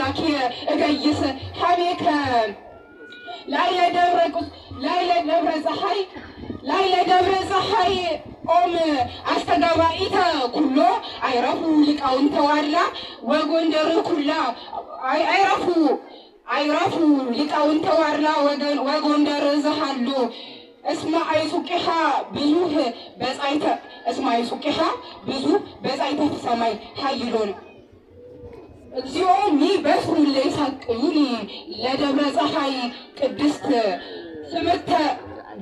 አምላኪ እገይስ ሀቤከ ላይለ ደብረ ፀሐይ ኦም አስተጋባኢተ ኩሎ አይረፉ ሊቃውንተ ዋላ ወጎንደር ኩላ አይረፉ ሊቃውንተ ዋላ ወጎንደር ዘሃሉ اسمع يسوقها بزوه بزايته اسمع يسوقها بزوه بزايته في سماي حيلون اليوم مي بس اللي يسقيوني لدبر ፀሐይ ቅድስት ስምተ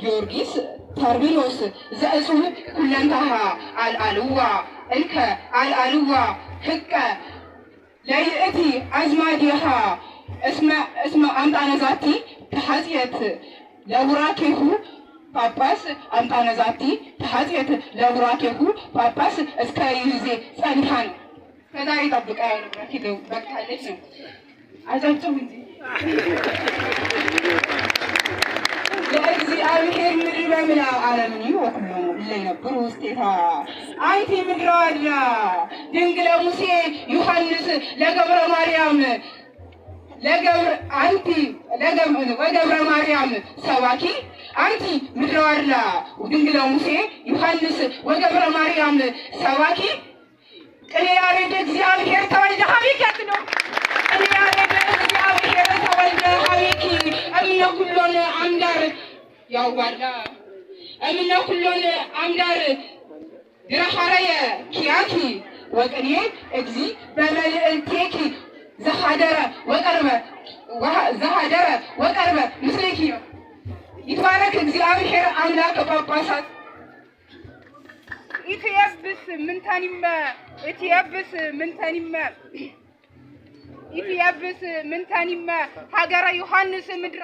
ጊዮርጊስ ተርቢሎስ ዘእጹብ ኩለንታሃ አልአልዋ እንከ አልአልዋ ህቀ ለይእቲ አዝማዲሃ اسمع አምጣነዛቲ ተሐጽየት ለቡራኬሁ ጳጳስ አምጣነዛቲ ተሐጽየት ለቡራኬሁ ጳጳስ እስከ ይዜ ጸንታን ከዛ ይጠብቃ ያለው ነው በቃለች ነው አዛቸው እንጂ ለእግዚአብሔር ምድር በምላ ዓለምን ይወክሉ ለነብሩ ውስጤታ አይቲ ምድራላ ድንግለ ሙሴ ዮሐንስ ለገብረ ማርያም ወገብረ ማርያም ሰባኪ አንቲ ምድራላ ድንግለ ሙሴ ዮሐንስ ወገብረ ማርያም ሰባኪ ቅኔ ያሬድ እግዚአብሔር ተወልደ ሀቢክ ያትነው ቅኔ ያሬድ እግዚአብሔር ተወልደ ሀቢክ እምነ ኩሎን አምዳር ያዋላ እምነ ኩሎን አምዳር ግረሐረየ ኪያኪ ወቅኔ እግዚ በመልእልቴኪ ዘሃደረ ወቀርበ ምስሌኪ ይትባረክ እግዚአብሔር አምላከ ጳጳሳት ኢትየብስ ምንተኒመ ሀገረ ዮሐንስ ምድራ